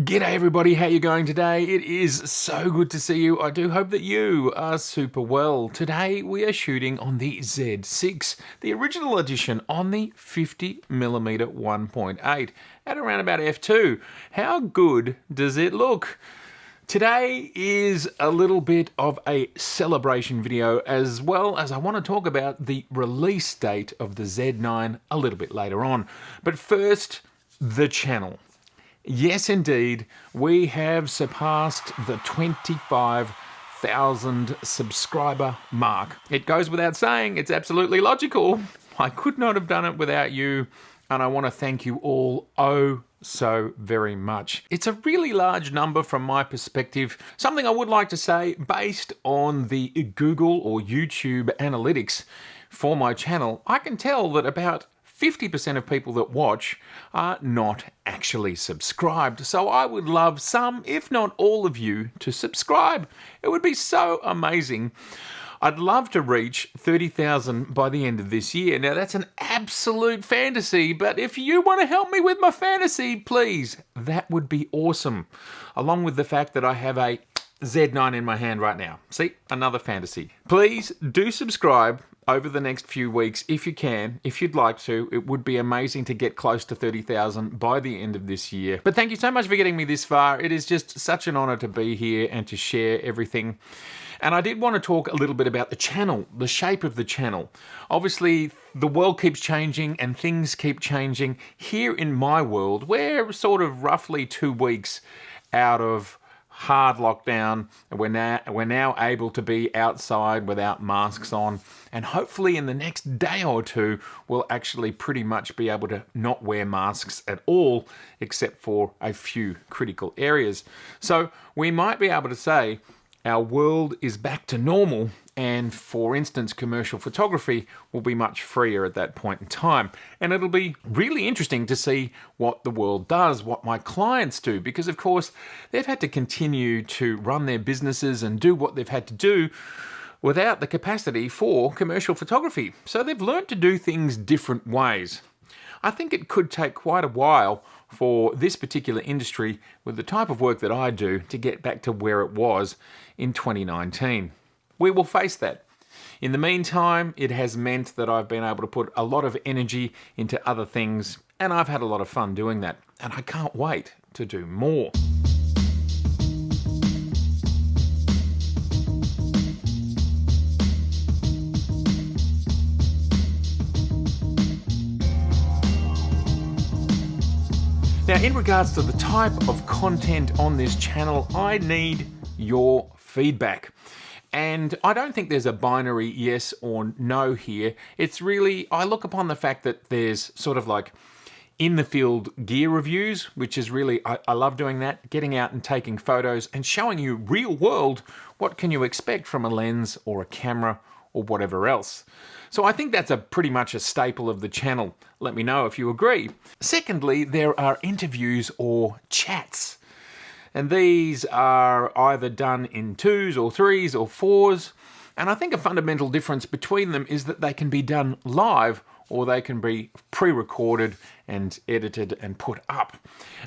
G'day everybody, how you going today? It is so good to see you. I do hope that you are super well. Today we are shooting on the Z6, the original edition on the 50mm 1.8 at around about f2. How good does it look? Today is a little bit of a celebration video, as well as I want to talk about the release date of the Z9 a little bit later on. But first, the channel. Yes, indeed, we have surpassed the 25,000 subscriber mark. It goes without saying, it's absolutely logical. I could not have done it without you, and I want to thank you all so very much. It's a really large number from my perspective. Something I would like to say, based on the Google or YouTube analytics for my channel, I can tell that about 50% of people that watch are not actually subscribed. So I would love some, if not all of you, to subscribe. It would be so amazing. I'd love to reach 30,000 by the end of this year. Now that's an absolute fantasy, but if you want to help me with my fantasy, please, that would be awesome. Along with the fact that I have a Z9 in my hand right now. See, another fantasy. Please do subscribe over the next few weeks if you can, if you'd like to. It would be amazing to get close to 30,000 by the end of this year. But thank you so much for getting me this far. It is just such an honor to be here and to share everything. And I did want to talk a little bit about the channel, the shape of the channel. Obviously, the world keeps changing and things keep changing. Here in my world, we're sort of roughly 2 weeks out of hard lockdown. We're now able to be outside without masks on, and hopefully in the next day or two we'll actually pretty much be able to not wear masks at all, except for a few critical areas. So we might be able to say our world is back to normal, and for instance, commercial photography will be much freer at that point in time. And it'll be really interesting to see what the world does, what my clients do, because of course they've had to continue to run their businesses and do what they've had to do without the capacity for commercial photography. So they've learned to do things different ways. I think it could take quite a while for this particular industry, with the type of work that I do, to get back to where it was in 2019. We will face that. In the meantime, it has meant that I've been able to put a lot of energy into other things, and I've had a lot of fun doing that, and I can't wait to do more. Now, in regards to the type of content on this channel, I need your feedback. And I don't think there's a binary yes or no here. It's really, I look upon the fact that there's sort of like in the field gear reviews, which is really, I love doing that, getting out and taking photos and showing you real world what can you expect from a lens or a camera or whatever else. So I think that's pretty much a staple of the channel. Let me know if you agree. Secondly, there are interviews or chats. And these are either done in 2s or 3s or 4s. And I think a fundamental difference between them is that they can be done live, or they can be pre-recorded and edited and put up.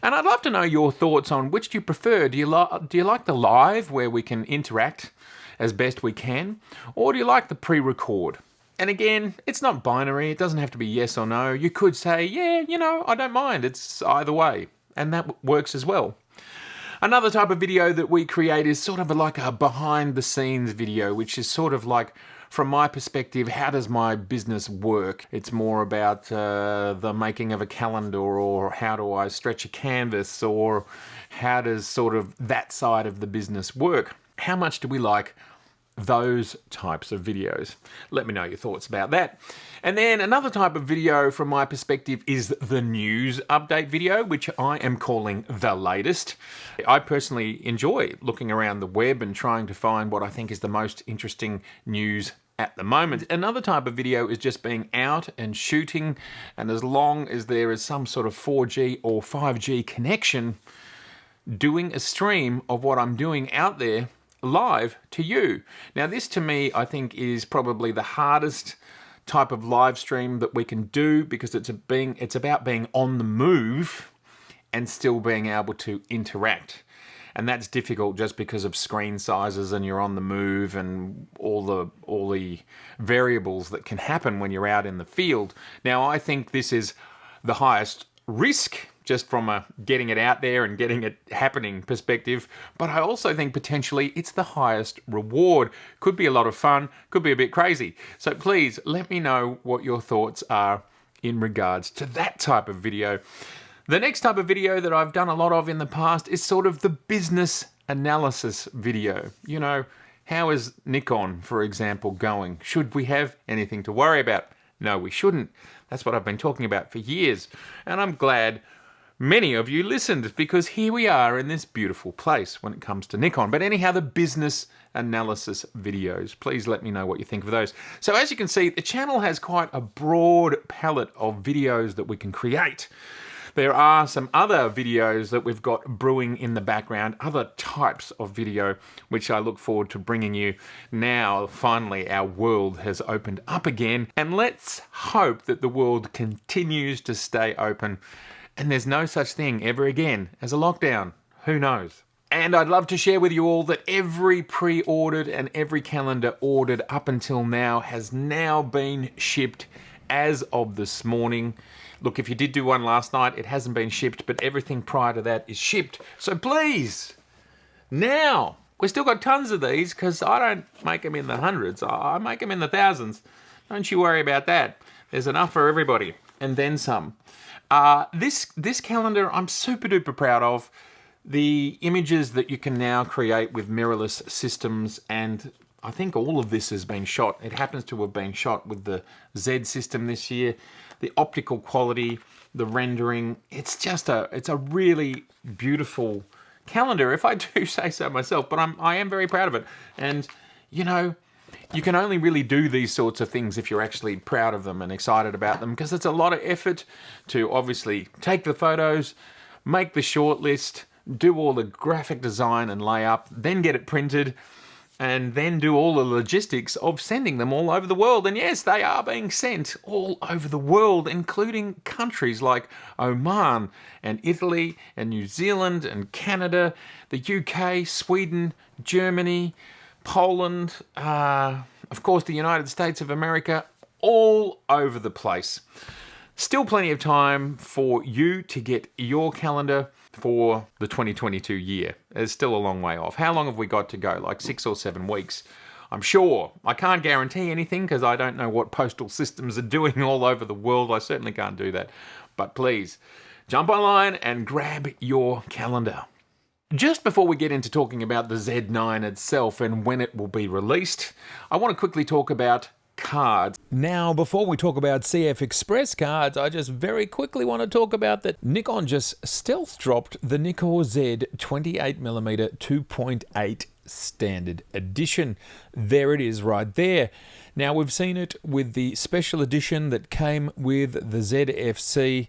And I'd love to know your thoughts on which do you prefer. Do you like the live, where we can interact as best we can? Or do you like the pre-record? And again, it's not binary. It doesn't have to be yes or no. You could say, yeah, I don't mind. It's either way. And that works as well. Another type of video that we create is sort of like a behind the scenes video, which is sort of like, from my perspective, how does my business work? It's more about the making of a calendar, or how do I stretch a canvas, or how does sort of that side of the business work? How much do we like those types of videos? Let me know your thoughts about that. And then another type of video from my perspective is the news update video, which I am calling the latest. I personally enjoy looking around the web and trying to find what I think is the most interesting news at the moment. Another type of video is just being out and shooting, and as long as there is some sort of 4G or 5G connection, doing a stream of what I'm doing out there live to you. Now this, to me, I think is probably the hardest type of live stream that we can do, because it's about being on the move and still being able to interact. And that's difficult just because of screen sizes and you're on the move and all the variables that can happen when you're out in the field. Now, I think this is the highest risk just from a getting it out there and getting it happening perspective, but I also think potentially it's the highest reward. Could be a lot of fun, could be a bit crazy. So please let me know what your thoughts are in regards to that type of video. The next type of video that I've done a lot of in the past is sort of the business analysis video. You know, how is Nikon, for example, going? Should we have anything to worry about? No, we shouldn't. That's what I've been talking about for years. And I'm glad many of you listened, because here we are in this beautiful place when it comes to Nikon. But anyhow, the business analysis videos, please let me know what you think of those. So as you can see, the channel has quite a broad palette of videos that we can create. There are some other videos that we've got brewing in the background, other types of video, which I look forward to bringing you now. Finally, our world has opened up again, and let's hope that the world continues to stay open and there's no such thing ever again as a lockdown. Who knows? And I'd love to share with you all that every pre-ordered and every calendar ordered up until now has now been shipped as of this morning. Look, if you did do one last night, it hasn't been shipped, but everything prior to that is shipped. So please, now, we've still got tons of these because I don't make them in the hundreds. I make them in the thousands. Don't you worry about that. There's enough for everybody, and then some. This calendar I'm super duper proud of. The images that you can now create with mirrorless systems, and I think all of this has been shot. It happens to have been shot with the Z system this year. The optical quality, the rendering, it's a really beautiful calendar, if I do say so myself, but I am very proud of it. And, you know, you can only really do these sorts of things if you're actually proud of them and excited about them, because it's a lot of effort to obviously take the photos, make the short list, do all the graphic design and lay up, then get it printed, and then do all the logistics of sending them all over the world. And yes, they are being sent all over the world, including countries like Oman and Italy and New Zealand and Canada, the UK, Sweden, Germany, Poland, of course the United States of America, all over the place. Still plenty of time for you to get your calendar for the 2022 year. It's still a long way off. How long have we got to go? Like 6 or 7 weeks, I'm sure. I can't guarantee anything because I don't know what postal systems are doing all over the world. I certainly can't do that. But please, jump online and grab your calendar. Just before we get into talking about the Z9 itself and when it will be released, I want to quickly talk about cards. Now, before we talk about CF Express cards, I just very quickly want to talk about that Nikon just stealth dropped the Nikon Z 28mm 2.8 standard edition. There it is right there. Now, we've seen it with the special edition that came with the ZFC,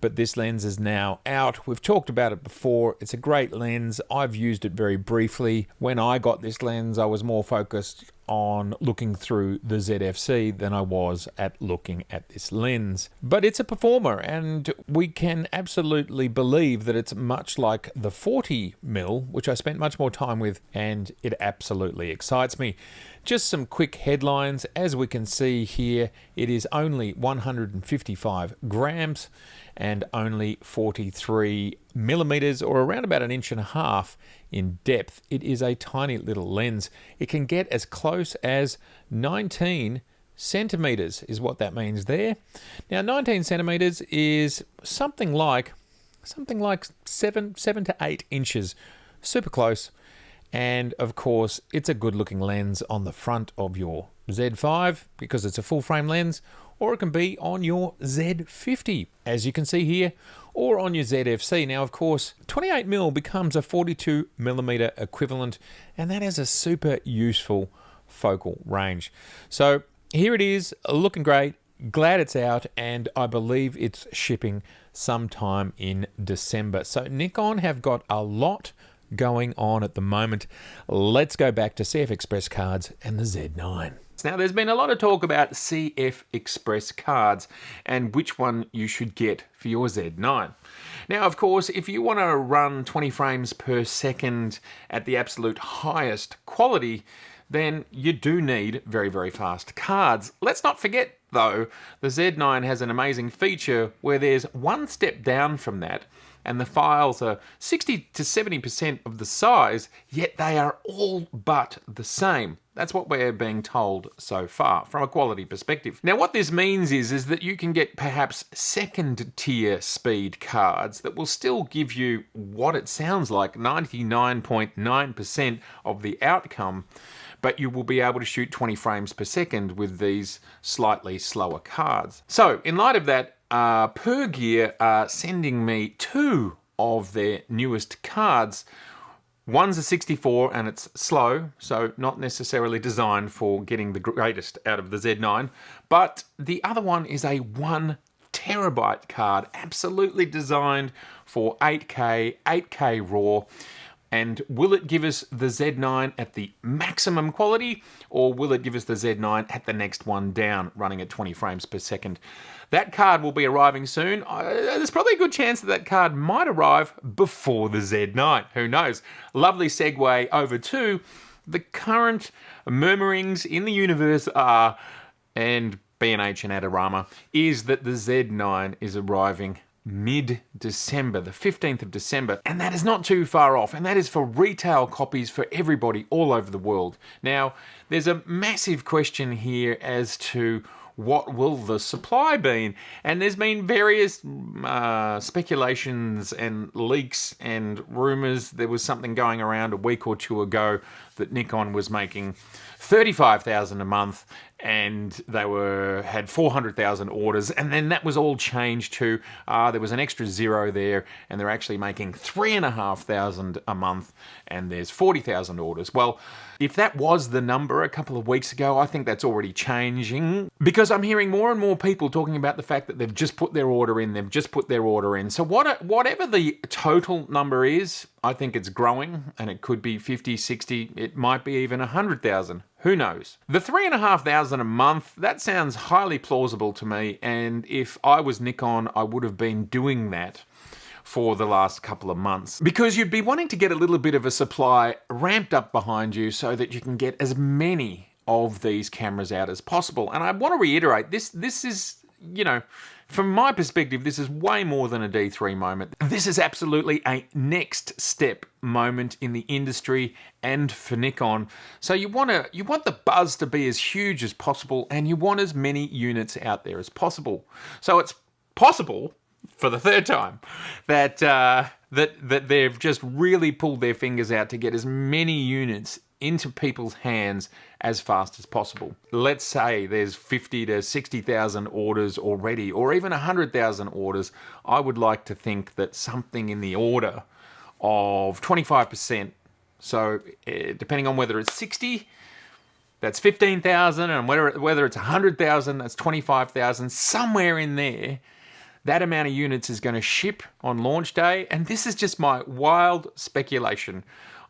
but this lens is now out. We've talked about it before. It's a great lens. I've used it very briefly. When I got this lens, I was more focused on looking through the ZFC than I was at looking at this lens. But it's a performer, and we can absolutely believe that it's much like the 40mm, which I spent much more time with, and it absolutely excites me. Just some quick headlines. As we can see here, it is only 155 grams and only 43 millimeters, or around about 1.5 inches in depth. It is a tiny little lens. It can get as close as 19 centimeters is what that means there. Now, 19 centimeters is something like 7 to 8 inches. Super close. And of course, it's a good looking lens on the front of your Z5 because it's a full frame lens, or it can be on your Z50, as you can see here, or on your ZFC. Now, of course, 28mm becomes a 42mm equivalent, and that is a super useful focal range. So here it is, looking great. Glad it's out, and I believe it's shipping sometime in December. So Nikon have got a lot going on at the moment. Let's go back to CF Express cards and the Z9. Now, there's been a lot of talk about CF Express cards and which one you should get for your Z9. Now, of course, if you want to run 20 frames per second at the absolute highest quality, then you do need very, very fast cards. Let's not forget, though, the Z9 has an amazing feature where there's one step down from that, and the files are 60 to 70% of the size, yet they are all but the same. That's what we're being told so far from a quality perspective. Now, what this means is that you can get perhaps second tier speed cards that will still give you what it sounds like, 99.9% of the outcome, but you will be able to shoot 20 frames per second with these slightly slower cards. So, in light of that, Pergear are sending me two of their newest cards. One's a 64 and it's slow, so not necessarily designed for getting the greatest out of the Z9, but the other one is a 1 terabyte card, absolutely designed for 8K, 8K RAW. And will it give us the Z9 at the maximum quality, or will it give us the Z9 at the next one down, running at 20 frames per second? That card will be arriving soon. There's probably a good chance that that card might arrive before the Z9. Who knows? Lovely segue over to the current murmurings in the universe are, and B&H and Adorama, is that the Z9 is arriving mid-December, the 15th of December, and that is not too far off, and that is for retail copies for everybody all over the world. Now, there's a massive question here as to what will the supply be, and there's been various speculations and leaks and rumours. There was something going around a week or two ago that Nikon was making 35,000 a month, and they had 400,000 orders, and then that was all changed to there was an extra zero there, and they're actually making 3,500 a month, and there's 40,000 orders. Well, if that was the number a couple of weeks ago, I think that's already changing, because I'm hearing more and more people talking about the fact that they've just put their order in. So whatever the total number is, I think it's growing, and it could be 50, 60, it might be even 100,000. Who knows? The 3,500 a month, that sounds highly plausible to me, and if I was Nikon, I would have been doing that for the last couple of months, because you'd be wanting to get a little bit of a supply ramped up behind you so that you can get as many of these cameras out as possible. And I want to reiterate, this is, from my perspective, this is way more than a D3 moment. This is absolutely a next step moment in the industry and for Nikon. So you want the buzz to be as huge as possible, and you want as many units out there as possible. So it's possible, for the third time, that they've just really pulled their fingers out to get as many units into people's hands as fast as possible. Let's say there's 50 to 60,000 orders already, or even 100,000 orders. I would like to think that something in the order of 25%, so depending on whether it's 60, that's 15,000, and whether it's 100,000, that's 25,000, somewhere in there, that amount of units is going to ship on launch day. And this is just my wild speculation.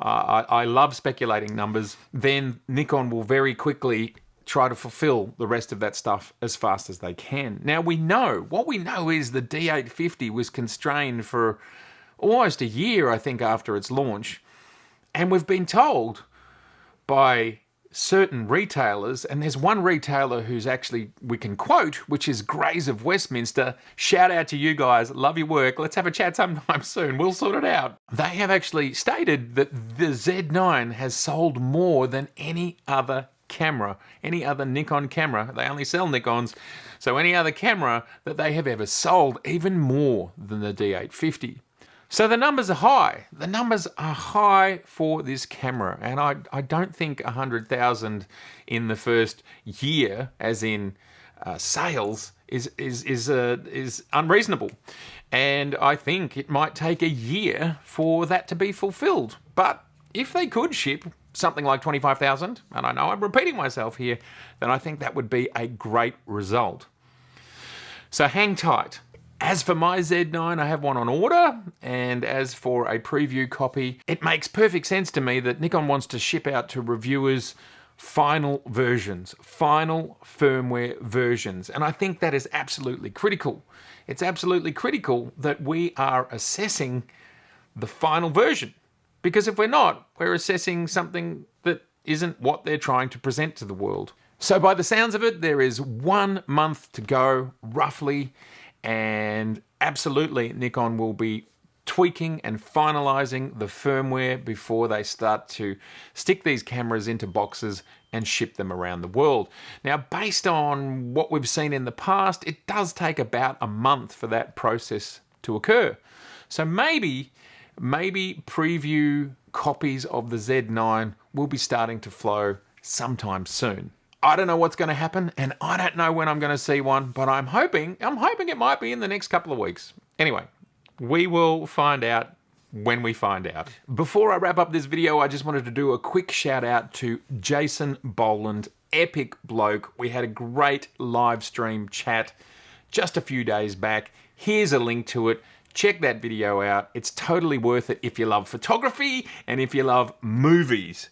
I love speculating numbers. Then Nikon will very quickly try to fulfill the rest of that stuff as fast as they can. Now, what we know is the D850 was constrained for almost a year, I think, after its launch. And we've been told by certain retailers, and there's one retailer who's actually, we can quote, which is Grays of Westminster. Shout out to you guys, love your work, let's have a chat sometime soon, we'll sort it out. They have actually stated that the Z9 has sold more than any other camera, any other Nikon camera. They only sell Nikons, so any other camera that they have ever sold, even more than the D850. So the numbers are high. The numbers are high for this camera, and I don't think 100,000 in the first year, as in sales, is unreasonable. And I think it might take a year for that to be fulfilled. But if they could ship something like 25,000, and I know I'm repeating myself here, then I think that would be a great result. So hang tight. As for my Z9, I have one on order, and as for a preview copy, it makes perfect sense to me that Nikon wants to ship out to reviewers final versions, final firmware versions, and I think that is absolutely critical. It's absolutely critical that we are assessing the final version, because if we're not, we're assessing something that isn't what they're trying to present to the world. So by the sounds of it, there is 1 month to go, roughly, and absolutely Nikon will be tweaking and finalizing the firmware before they start to stick these cameras into boxes and ship them around the world. Now, based on what we've seen in the past, it does take about a month for that process to occur. So maybe preview copies of the Z9 will be starting to flow sometime soon. I don't know what's going to happen, and I don't know when I'm going to see one, but I'm hoping it might be in the next couple of weeks. Anyway, we will find out when we find out. Before I wrap up this video, I just wanted to do a quick shout out to Jason Boland, epic bloke. We had a great live stream chat just a few days back. Here's a link to it. Check that video out. It's totally worth it if you love photography and if you love movies.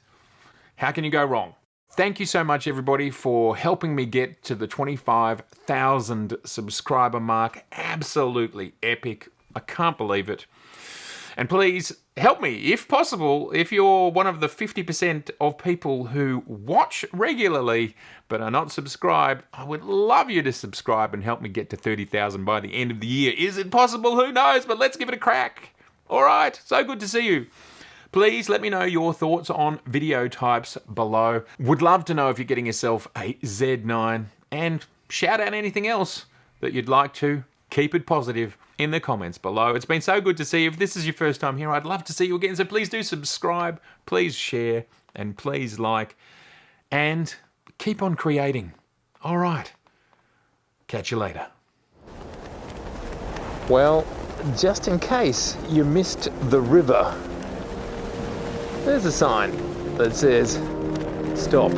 How can you go wrong? Thank you so much, everybody, for helping me get to the 25,000 subscriber mark. Absolutely epic. I can't believe it. And please help me, if possible, if you're one of the 50% of people who watch regularly but are not subscribed, I would love you to subscribe and help me get to 30,000 by the end of the year. Is it possible? Who knows? But let's give it a crack. All right, so good to see you. Please let me know your thoughts on video types below. Would love to know if you're getting yourself a Z9, and shout out anything else that you'd like to. Keep it positive in the comments below. It's been so good to see you. If this is your first time here, I'd love to see you again. So please do subscribe, please share, and please like, and keep on creating. All right. Catch you later. Well, just in case you missed the river, there's a sign that says, stop